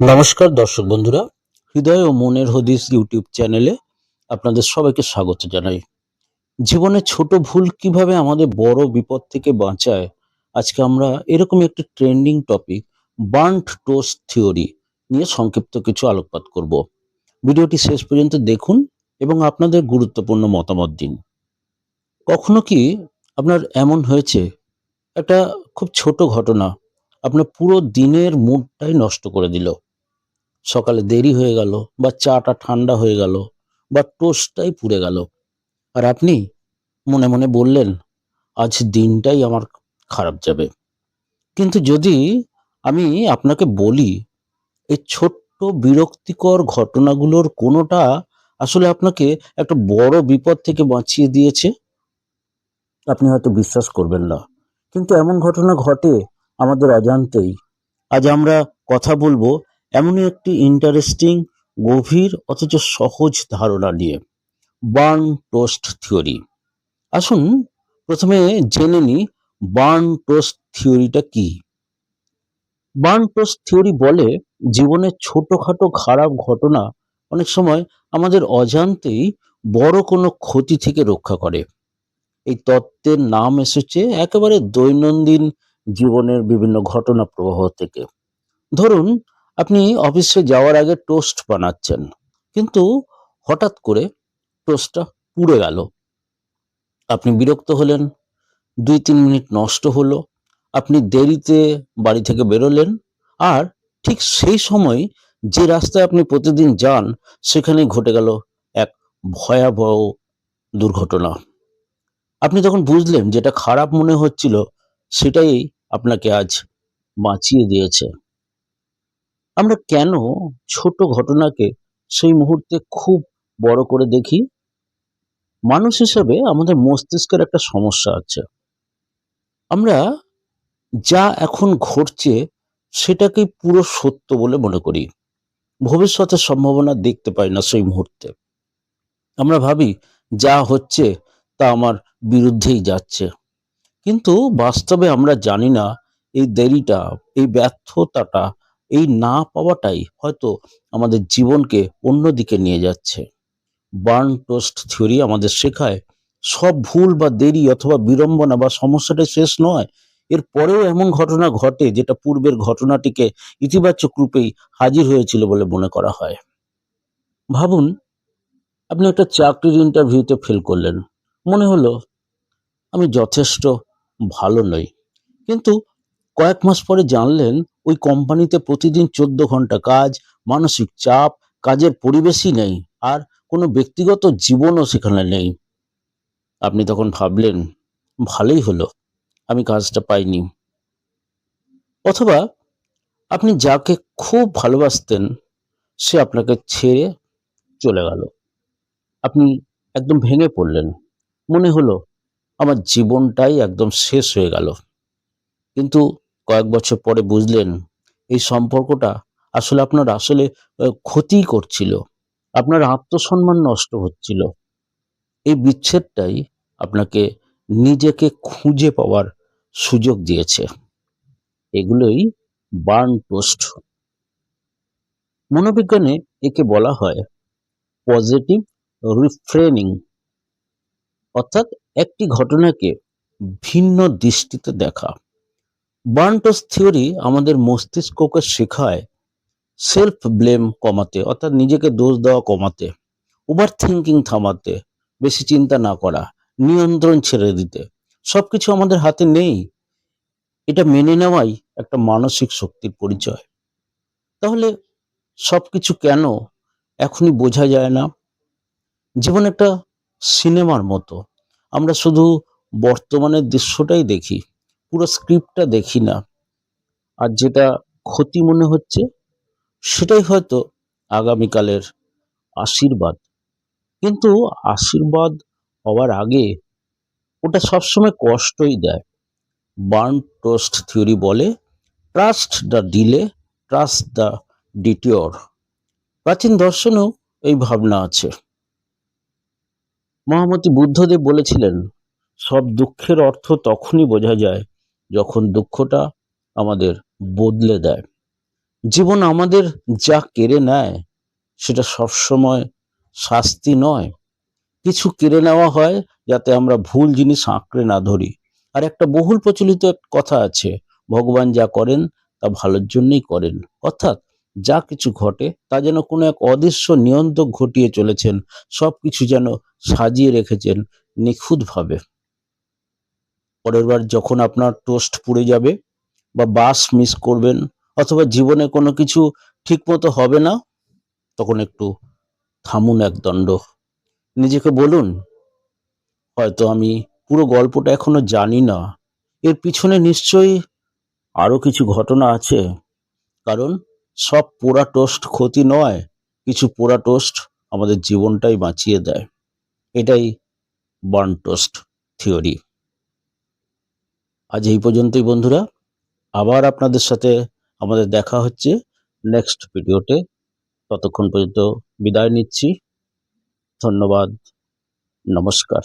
নমস্কার দর্শক বন্ধুরা, হৃদয় ও মনের হদিস ইউটিউব চ্যানেলে আপনাদের সবাইকে স্বাগত জানাই। জীবনে ছোট ভুল কিভাবে আমাদের বড় বিপদ থেকে বাঁচায়, আজকে আমরা এরকম একটি trending topic burned toast theory নিয়ে সংক্ষিপ্ত কিছু আলোকপাত করব। ভিডিওটি শেষ পর্যন্ত দেখুন এবং আপনাদের গুরুত্বপূর্ণ মতামত দিন। কখনো কি আপনার এমন হয়েছে, একটা খুব ছোট ঘটনা আপনার পুরো দিনের মুডটাই নষ্ট করে দিল? সকালে দেরি হয়ে গেল, বা চাটা ঠান্ডা হয়ে গেল, বা টোস্টটাই পুড়ে গেল, আর আপনি মনে মনে বললেন আজ দিনটাই আমার খারাপ যাবে। কিন্তু যদি আমি আপনাকে বলি এই ছোট্ট বিরক্তিকর ঘটনাগুলোর কোনোটা আসলে আপনাকে একটা বড় বিপদ থেকে বাঁচিয়ে দিয়েছে, আপনি হয়তো বিশ্বাস করবেন না। কিন্তু এমন ঘটনা ঘটে আমাদের অজান্তেই। আজ আমরা কথা বলবো এমনই একটি ইন্টারেস্টিং, গভীর অথচ সহজ ধারণা নিয়ে, বার্ন টোস্ট থিওরি। আসুন প্রথমে জেনে নিই বার্ন টোস্ট থিওরিটা কি। বার্ন টোস্ট থিওরি বলে জীবনের ছোটখাটো খারাপ ঘটনা অনেক সময় আমাদের অজান্তেই বড় কোনো ক্ষতি থেকে রক্ষা করে। এই তত্ত্বের নাম এসেছে একেবারে দৈনন্দিন জীবনের বিভিন্ন ঘটনা প্রবাহ থেকে। ধরুন, আপনি অফিসে যাওয়ার আগে টোস্ট বানাচ্ছেন, কিন্তু হঠাৎ করে টোস্টটা পুড়ে গেল। আপনি বিরক্ত হলেন, 2-3 মিনিট নষ্ট হলো, আপনি দেরিতে বাড়ি থেকে বেরোলেন, আর ঠিক সেই সময় যে রাস্তায় আপনি প্রতিদিন যান সেখানেই ঘটে গেল এক ভয়াবহ দুর্ঘটনা। আপনি তখন বুঝলেন যেটা খারাপ মনে হচ্ছিল সেটাই আপনাকে আজ বাঁচিয়ে দিয়েছে। আমরা কেন ছোট ঘটনাকে সেই মুহূর্তে খুব বড় করে দেখি? মানুষ হিসেবে আমাদের মস্তিষ্কের একটা সমস্যা আছে। আমরা যা এখন ঘটছে সেটাকেই পুরো সত্য বলে মনে করি। ভবিষ্যতের সম্ভাবনা দেখতে পাই না সেই মুহূর্তে। আমরা ভাবি যা হচ্ছে তা আমার বিরুদ্ধেই যাচ্ছে। কিন্তু বাস্তবে আমরা জানি না এই দেরিটা, এই ব্যর্থতাটা, এই না পাওয়াটাই হয়তো আমাদের জীবনকে অন্যদিকে নিয়ে যাচ্ছে। বার্ন টোস্ট থিওরি আমাদের শেখায় সব ভুল বা দেরি অথবা বিড়ম্বনা বা সমস্যাটাই শেষ নয়। এর পরেও এমন ঘটনা ঘটে যেটা পূর্বের ঘটনাটিকে ইতিবাচক রূপেই হাজির হয়েছিল বলে মনে করা হয়। ভাবুন, আপনি একটা চাকরির ইন্টারভিউতে ফেল করলেন। মনে হলো আমি যথেষ্ট ভালো নই। কিন্তু কয়েক মাস পরে জানলেন ওই কোম্পানিতে প্রতিদিন 14 ঘন্টা কাজ, মানসিক চাপ, কাজের পরিবেশই নেই, আর কোনো ব্যক্তিগত জীবনও সেখানে নেই। আপনি তখন ভাবলেন ভালোই হলো আমি কাজটা পাইনি। অথবা আপনি যাকে খুব ভালোবাসতেন সে আপনাকে ছেড়ে চলে গেল। আপনি একদম ভেঙে পড়লেন। মনে হলো আমার জীবনটাই একদম শেষ হয়ে গেল। কিন্তু কয়েক বছর পরে বুঝলেন এই সম্পর্কটা আসলে ক্ষতিই করছিল। আপনার আত্মসম্মান নষ্ট হচ্ছিল। এই বিচ্ছেদটাই আপনাকে নিজেকে খুঁজে পাওয়ার সুযোগ দিয়েছে। এগুলোই বার্ন টোস্ট। মনোবিজ্ঞানে একে বলা হয় পজিটিভ রিফ্রেনিং, অর্থাৎ একটি ঘটনাকে ভিন্ন দৃষ্টিতে দেখা। বার্ন টোস্ট থিওরি আমাদের মস্তিষ্ককে শেখায় সেলফ ব্লেম কমাতে, অর্থাৎ নিজেকে দোষ দেওয়া কমাতে, ওভার থিঙ্কিং থামাতে, বেশি চিন্তা না করা, নিয়ন্ত্রণ ছেড়ে দিতে। সবকিছু আমাদের হাতে নেই, এটা মেনে নেওয়াই একটা মানসিক শক্তির পরিচয়। তাহলে সবকিছু কেন এখনই বোঝা যায় না? জীবন একটা সিনেমার মতো। আমরা শুধু বর্তমানের দৃশ্যটাই দেখি, পুরো স্ক্রিপ্টটা দেখি না। আর যেটা ক্ষতি মনে হচ্ছে সেটাই হয়তো আগামীকালের আশীর্বাদ। কিন্তু আশীর্বাদ হওয়ার আগে ওটা সবসময় কষ্টই দেয়। বার্ন টোস্ট থিওরি বলে trust the delay, trust the detour. প্রাচীন দর্শনেও এই ভাবনা আছে। মহামতি বুদ্ধদেব বলেছিলেন সব দুঃখের অর্থ তখনই বোঝা যায় যখন দুঃখটা আমাদের বদলে দেয়। জীবন আমাদের যা কেড়ে নেয় সেটা সবসময় শাস্তি নয়, কিছু কেড়ে নেওয়া হয় যাতে আমরা ভুল জিনিস আঁকড়ে না ধরি। আর একটা বহুল প্রচলিত এক কথা আছে, ভগবান যা করেন তা ভালোর জন্যই করেন। অর্থাৎ যা কিছু ঘটে তা যেন কোনো এক অদৃশ্য নিয়ন্ত্রক ঘটিয়ে চলেছেন, সবকিছু যেন সাজিয়ে রেখেছেন নিখুঁতভাবে। পরের বার যখন আপনার টোস্ট পুড়ে যাবে বা বাস মিস করবেন অথবা জীবনে কোনো কিছু ঠিক মতো হবে না, তখন একটু থামুন এক দণ্ড, নিজেকে বলুন, হয়তো আমি পুরো গল্পটা এখনো জানি না, এর পিছনে নিশ্চয়ই আরো কিছু ঘটনা আছে। কারণ সব পোড়া টোস্ট ক্ষতি নয়, কিছু পোড়া টোস্ট আমাদের জীবনটাই বাঁচিয়ে দেয়। এটাই বার্ন টোস্ট থিওরি। আজ এই পর্যন্তই বন্ধুরা, আবার আপনাদের সাথে আমাদের দেখা হচ্ছে নেক্সট ভিডিওতে। ততক্ষণ পর্যন্ত বিদায় নিচ্ছি। ধন্যবাদ। নমস্কার।